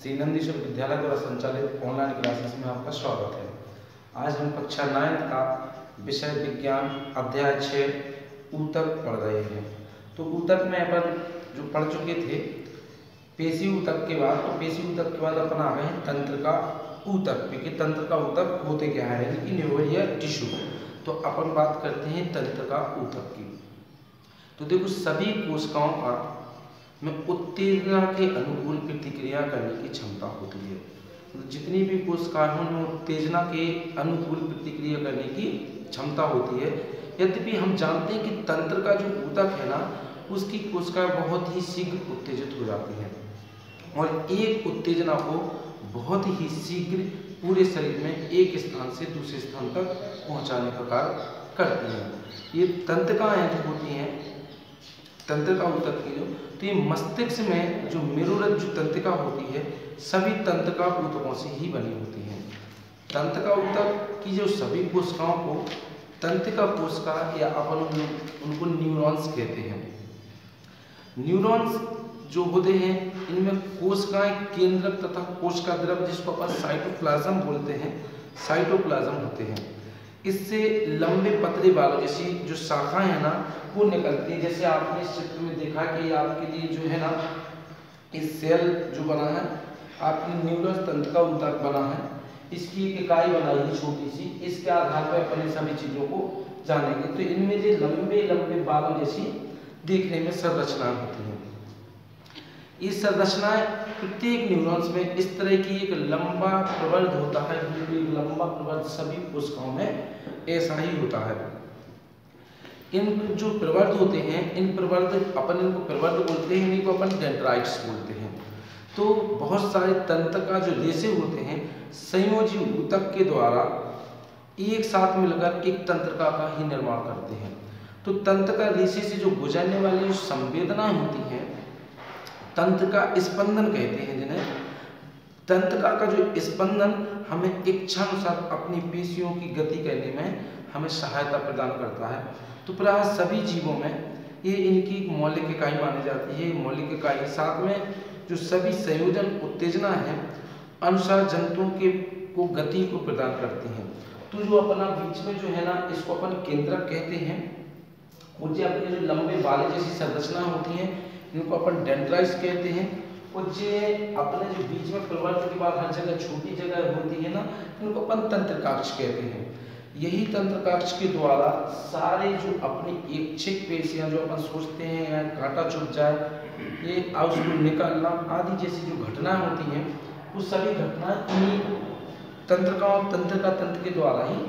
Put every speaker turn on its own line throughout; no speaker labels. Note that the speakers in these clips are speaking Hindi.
श्री नंदी विश्वविद्यालय द्वारा संचालित ऑनलाइन क्लासेस में आपका स्वागत है। आज हम कक्षा 9 का विषय विज्ञान अध्याय 6 ऊतक पढ़ रहे हैं। तो ऊतक में अपन जो पढ़ चुके थे पेशी ऊतक के बाद, तो पेशी ऊतक के बाद अपन आ गए हैं तंत्र का ऊतक पे कि तंत्र का ऊतक होते क्या है, यानी कि न्यूरोलियर टिश्यू। तो अपन बात करते हैं तंत्र का ऊतक की। तो देखो सभी कोशिकाओं का में उत्तेजना के अनुकूल प्रतिक्रिया करने की क्षमता होती है। तो जितनी भी कोशिकाओं में उत्तेजना के अनुकूल प्रतिक्रिया करने की क्षमता होती है। यद्यपि हम जानते हैं कि तंत्र का जो ऊतक है ना, उसकी कोशिकाएं बहुत ही शीघ्र उत्तेजित हो जाती हैं और एक उत्तेजना को बहुत ही शीघ्र पूरे शरीर में एक स्थान से दूसरे स्थान तक पहुंचाने का कार्य करती हैं। ये तंत्रिकाएं जो होती हैं तंत्र का ऊतक की तो ये मस्तिष्क में जो मेरुरज्जु जो तंत्रिका होती है सभी तंत्र का ऊतकों से ही बनी होती है। तंत्र का ऊतक की जो सभी कोशिकाओं को तंत्रिका कोशिका या अपन उनको न्यूरॉन्स कहते हैं। न्यूरॉन्स जो होते हैं इनमें कोशिकाएं केंद्रक तथा कोशिका द्रव जिसको अपन साइटोप्लाज्म बोलते हैं, साइटोप्लाज्म होते हैं। इससे लंबे पतले बालों जैसी जो शाखाएं है ना वो निकलती है। जैसे आपने इस चित्र में देखा कि आपके लिए जो है ना इस सेल जो बना है आपके न्यूरॉन्स तंत्र का ऊतक बना है, इसकी एक इकाई बनाई है छोटी सी। इसके आधार पर अपन सभी चीजों को जानेंगे। तो इनमें जो लंबे लंबे बालों जैसी देखने में संरचनाएं होती हैं। ये संरचनाएं प्रत्येक न्यूरॉन्स में इस तरह की एक लंबा प्रवर्ध होता है, बिल्कुल लंबा प्रवर्ध सभी कोशिकाओं में ऐसा ही होता है। इन जो प्रवर्ध होते हैं इन प्रवर्ध अपन इनको प्रवर्ध बोलते हैं, इनको अपन डेंड्राइट्स बोलते हैं। तो बहुत सारे तंत्र का जो रेशे होते हैं संयोजी ऊतक के द्वारा एक साथ मिलकर एक तंत्रिका का ही निर्माण करते हैं। तो तंत्र का रेशे से जो गुजरने वाली जो संवेदना होती है तंत्र का स्पंदन कहते हैं जिन्हें। तंत्रिका का जो स्पंदन हमें इच्छानुसार अपनी पेशियों की गति करने में हमें सहायता प्रदान करता है। तो प्राय सभी जीवों में ये इनकी मौलिक इकाई मानी जाती है। मौलिक इकाई साथ में जो सभी संयोजन उत्तेजना है अनुसार जंतुओं के को गति को प्रदान करती हैं। तो जो अपना बीच में जो है ना इसको अपन केंद्रक कहते हैं। और जो अपने जो लंबे बाले जैसी संरचना होती हैं इनको अपन डेंड्राइट्स कहते हैं। और जो अपने जो बीच में प्रवर्ध के बाद हर जगह छोटी जगह होती है ना इनको अपन तंत्रिकाक्ष कहते हैं। यही तंत्रिकाक्ष के द्वारा सारे जो अपनी ऐच्छिक पेशियां जो अपन सोचते हैं या कांटा चुभ जाए ये उसको निकालना आदि जैसी जो घटनाएं होती हैं वो सभी घटनाएं इन्हीं तंत्रिकाओं तंत्रिका तंत्र के द्वारा ही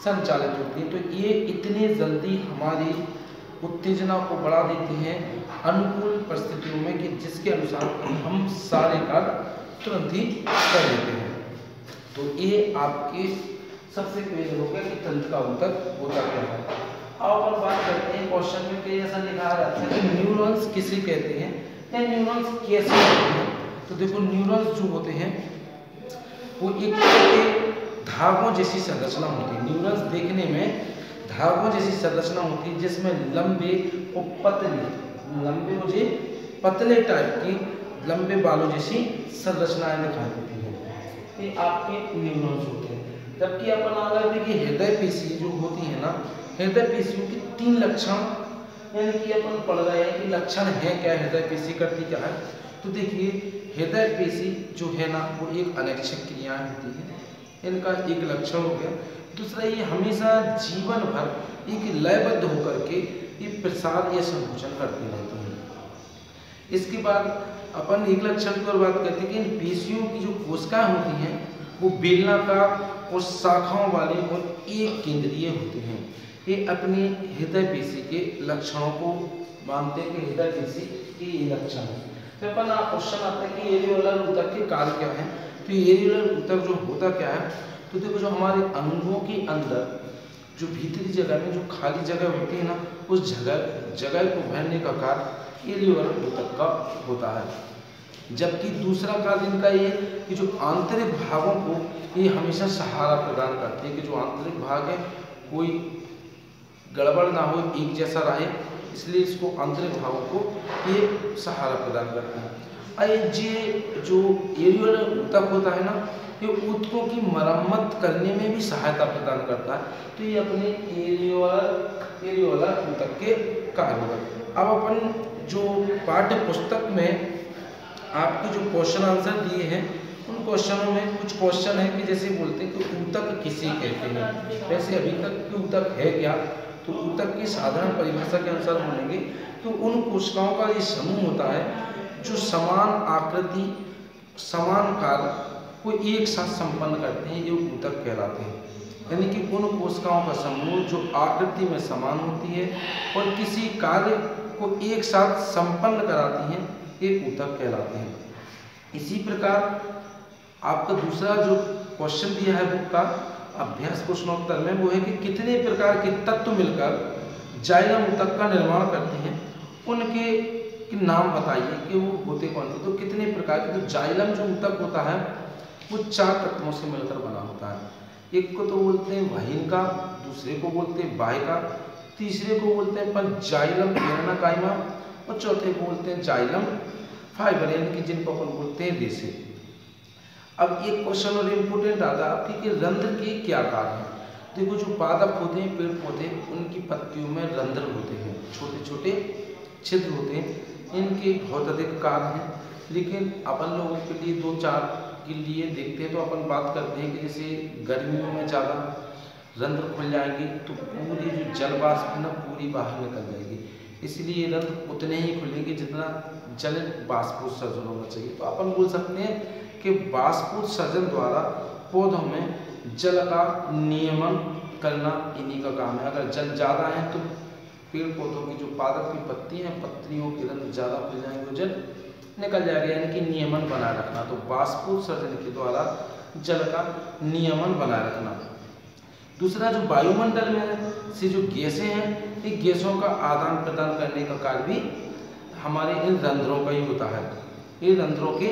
संचालित होती है। तो ये इतने जल्दी हमारी उत्तेजना को बढ़ा देते हैं अनुकूल परिस्थितियों में कि जिसके अनुसार हम सारे कार्य तुरंत ही कर लेते हैं। तो ये आपके सबसे पहले हो गया कि तंत्र का ऊतक होता क्या है। अब अपन बात करते हैं क्वेश्चन में कि ऐसा लिखा रहता है कि न्यूरॉन्स किसे कहते हैं या न्यूरॉन्स कैसे होते हैं। तो देखो न्यूरॉन्स जो होते हैं वो एक तरह के धागों जैसी संरचना होती है। न्यूरॉन्स देखने में धागों जैसी संरचना होती है जिसमें लंबे और लंबे मुझे पतले टाइप की लंबे बालों जैसी संरचनाएं दिखाई देती हैं। ये आपके न्यूरॉन्स होते हैं। जबकि अपन अगर देखिए हृदय पेशी जो होती है ना हृदय पेशियों के 3 लक्षण यानी कि अपन पढ़ रहे हैं कि लक्षण है क्या, हृदय पेशी करती क्या है। तो देखिए हृदय पेशी जो है ना वो एक अनैच्छिक क्रियाएं होती है, इनका एक लक्षण हो गया। दूसरा ये हमेशा जीवन भर एक लयबद्ध होकर के ये प्रसार या संकुचन करती रहती है। इसके बाद अपन एक लक्षण की और बात करते हैं कि इन पेशियों की जो कोशिकाएं होती हैं वो बेलनाकार और शाखाओं वाले और एक केंद्रीय होते हैं। ये अपनी हृदय पेशी के लक्षणों को मानते हैं कि हृदय पेशी के ये लक्षण है। तो अपन क्वेश्चन आता है कि एरियोलर ऊतक के कार्य क्या है। तो एरियोलर ऊतक जो होता क्या है, तो देखो जो हमारे अंगों के अंदर जो भीतरी जगह में जो खाली जगह होती है ना उस जगह को भरने का कार्य एरियोलर ऊतक का होता है। जबकि दूसरा कार्य इनका ये कि जो आंतरिक भागों को ये हमेशा सहारा प्रदान करती है कि जो आंतरिक भाग है कोई गड़बड़ ना हो, एक जैसा रहे, इसलिए इसको आंतरिक भागों को ये सहारा प्रदान करते हैं। और ये जो एरियोलर ऊतक होता है ना, ये ऊतकों की मरम्मत करने में भी सहायता प्रदान करता है। तो ये अपने एरियोलर ऊतक के कार्य होगा। अब अपन जो पाठ्य पुस्तक में आपके जो क्वेश्चन आंसर दिए हैं, उन क्वेश्चनों में कुछ क्वेश्चन है कि जैसे बोलते हैं कि ऊतक किसे कहते हैं। वैसे अभी तक कि ऊतक है क्या, तो ऊतक की साधारण परिभाषा के अनुसार बोलेंगे कि उन कोशिकाओं का ये समूह होता है जो समान आकृति समान कार्य को एक साथ संपन्न करते हैं, ये ऊतक कहलाते हैं। यानी कि उन कोशिकाओं का समूह जो आकृति में समान होती है और किसी कार्य को एक साथ संपन्न कराती हैं, ये ऊतक कहलाते हैं। इसी प्रकार आपका दूसरा जो क्वेश्चन दिया है बुक का अभ्यास प्रश्नोत्तर में, वो है कि कितने प्रकार के तत्व मिलकर जाइलम ऊतक का निर्माण करते हैं, उनके नाम बताइए कि वो होते कौन से। तो कितने प्रकार के, तो जाइलम जो ऊतक होता है वो 4 तत्वों से मिलकर बना होता है। एक को तो बोलते हैं वाहिनिका, दूसरे को बोलते हैं वाहिका, तीसरे को बोलते हैं अपन जाइलम हिरण्यकाइमा और चौथे को बोलते हैं जाइलम फाइबर, यानी कि जिनको अपन बोलते हैं रेशे। अब एक क्वेश्चन और इम्पोर्टेंट आता है आपकी कि रंध्र के क्या कार्य हैं। देखो जो पादप होते हैं, पेड़ पौधे, उनकी पत्तियों में रंध्र होते हैं, छोटे छोटे छिद्र होते हैं, इनके बहुत अधिक कार्य हैं। लेकिन अपन लोगों के लिए 2-4 के लिए देखते हैं तो अपन बात करते हैं कि जैसे गर्मियों में ज़्यादा रंध्र खुल जाएंगे तो पूरी जो जल वाष्प है ना पूरी बाहर निकल जाएगी, इसलिए रंध्र उतने ही खुलेंगे जितना जल बाष्पोत्सर्जन होना चाहिए। तो अपन बोल सकते हैं कि बाष्पोत्सर्जन द्वारा पौधों में जल का नियमन करना इन्हीं का काम है। अगर जल ज़्यादा है तो पेड़ पौधों की जो पादप की पत्ती हैं, पत्तियों के रंध्र ज़्यादा खुल जाएंगे, जल निकल जाएगा, यानी कि नियमन बनाए रखना। तो बाष्पोत्सर्जन के द्वारा जल का नियमन बनाए रखना। दूसरा जो वायुमंडल में से जो गैसें हैं, ये गैसों का आदान प्रदान करने का कार्य भी हमारे इन रंध्रों का ही होता है, ये रंध्रों के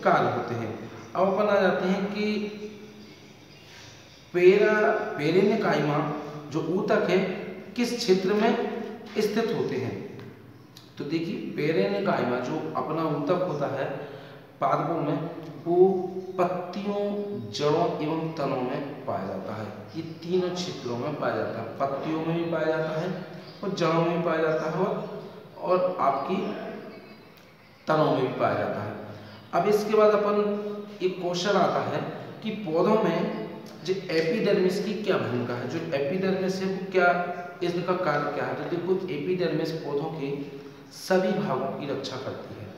कार्य होते हैं। अब अपन आ जाते हैं कि पेरेन्काइमा जो ऊतक है किस क्षेत्र में स्थित होते हैं। तो देखिए पेरेन्काइमा जो अपना ऊतक होता है पादपों में, वो पत्तियों, जड़ों एवं तनों में पाया जाता है। ये तीनों क्षेत्रों में पाया जाता है, पत्तियों में भी पाया जाता है और जड़ों में भी पाया जाता है और आपकी तनों में भी पाया जाता है। अब इसके बाद अपन एक क्वेश्चन आता है कि पौधों में जो एपिडर्मिस की क्या भूमिका है। जो एपिडर्मिस है वो क्या, इसका कार्य क्या है। तो देखो एपिडर्मिस पौधों के सभी भागों की रक्षा करती है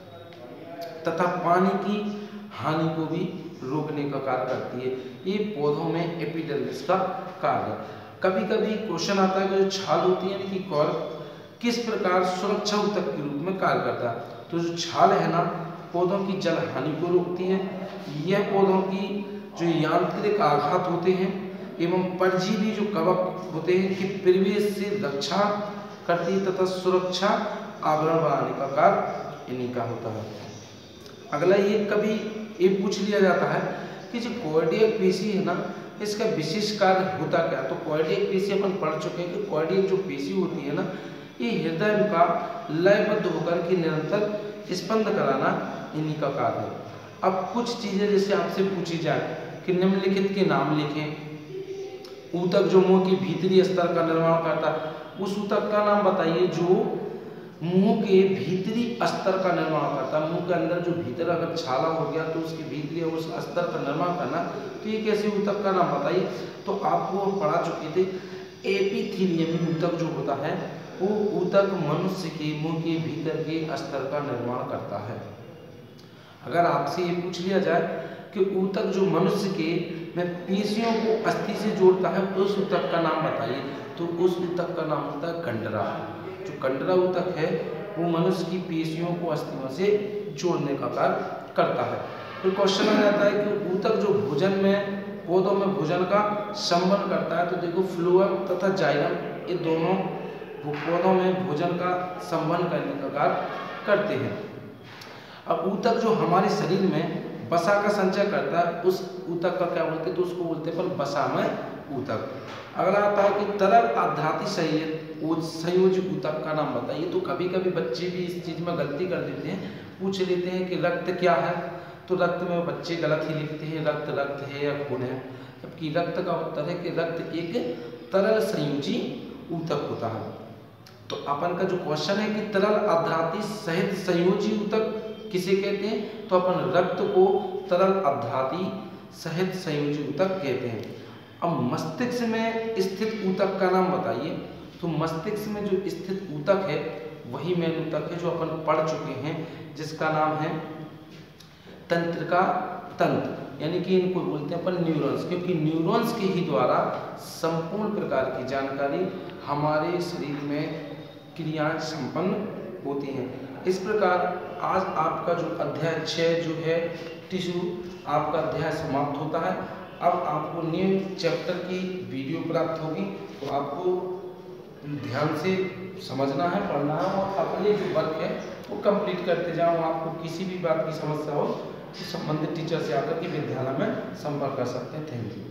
तथा पानी की हानि को भी रोकने का कार्य करती है। ये पौधों में एपिडर्मिस का कार्य। कभी कभी क्वेश्चन आता है कि जो छाल होती है कि कॉर्क किस प्रकार सुरक्षा ऊतक के रूप में कार्य करता है। तो जो छाल है ना पौधों की जल हानि को रोकती है। यह पौधों की जो यांत्रिक आघात होते हैं एवं परजीवी जो कवक होते हैं कि परिवेश से रक्षा करती है तथा सुरक्षा आवरण बनाने का कार्य इन्हीं का होता है। अगला ये कभी ये पूछ लिया जाता है कि जो कार्डियक पेशी है ना, इसका विशेष कार्य होता क्या। तो कार्डियक पेशी अपन पढ़ चुके हैं कि कार्डियक जो पेशी होती है ना, ये हृदय का लयबद्ध होकर के निरंतर स्पंद कराना इन्हीं का कार्य है। अब कुछ चीजें जैसे आपसे पूछी जाए कि निम्नलिखित के नाम लिखें। ऊतक जो मुंह के भीतरी स्तर का निर्माण करता है, उस ऊतक का नाम बताइए जो मुंह के भीतरी स्तर का निर्माण करता है। मुंह के अंदर जो भीतर अगर छाला हो गया तो उसके भीतरी उस स्तर का निर्माण करना, तो ये कैसे ऊतक का नाम बताइए। तो आपको पढ़ा चुके थे एपिथेलियम ऊतक जो होता है वो ऊतक मनुष्य के मुंह के भीतर के स्तर का निर्माण करता है। अगर आपसे ये पूछ लिया जाए कि ऊतक जो मनुष्य के में पेशियों को अस्थि से जोड़ता है, उस ऊतक का नाम बताइए। तो उस ऊतक का नाम होता है कंडरा। जो कंडरा ऊतक है वो मनुष्य की पेशियों को अस्थियों से जोड़ने का कार्य करता है। फिर क्वेश्चन आ जाता है कि ऊतक जो भोजन में पौधों में भोजन का संबंध करता है। तो देखो फ्लोएम तथा जाइलम ये दोनों पौधों में भोजन का संबंध करने का कार्य करते हैं। अब ऊतक जो हमारे शरीर में वसा का संचय करता है, उस ऊतक का क्या बोलते हैं, तो उसको बोलते हैं पर वसामय ऊतक। अगला आता है कि तरल आध्राती संयुक्त संयोजी ऊतक का नाम बताइए। तो कभी कभी बच्चे भी इस चीज़ में गलती कर देते हैं, पूछ लेते हैं कि रक्त क्या है, तो रक्त में बच्चे गलत ही लिखते हैं, रक्त रक्त है या खून है, जबकि रक्त का उत्तर है कि रक्त एक तरल संयोजी ऊतक होता है। तो अपन का जो क्वेश्चन है कि तरल अध्राती सहित संयोजी ऊतक किसे कहते हैं, तो अपन रक्त को तरल अध्राती सहित संयोजी ऊतक कहते हैं। अब मस्तिष्क में स्थित ऊतक का नाम बताइए। तो मस्तिष्क में जो स्थित ऊतक है वही मेन ऊतक है जो अपन पढ़ चुके हैं, जिसका नाम है तंत्रिका तंत्र, यानी कि इनको बोलते हैं अपन न्यूरॉन्स, क्योंकि न्यूरॉन्स के ही द्वारा संपूर्ण प्रकार की जानकारी हमारे शरीर में क्रियाएं संपन्न होती हैं। इस प्रकार आज आपका जो अध्याय 6 जो है टिश्यू, आपका अध्याय समाप्त होता है। अब आपको न्यू चैप्टर की वीडियो प्राप्त होगी, तो आपको ध्यान से समझना है, पढ़ना है और अपने जो वर्क है वो कंप्लीट करते जाओ। आपको किसी भी बात की समस्या हो तो संबंधित टीचर से आकर के विद्यालय में संपर्क कर सकते हैं। Thank you.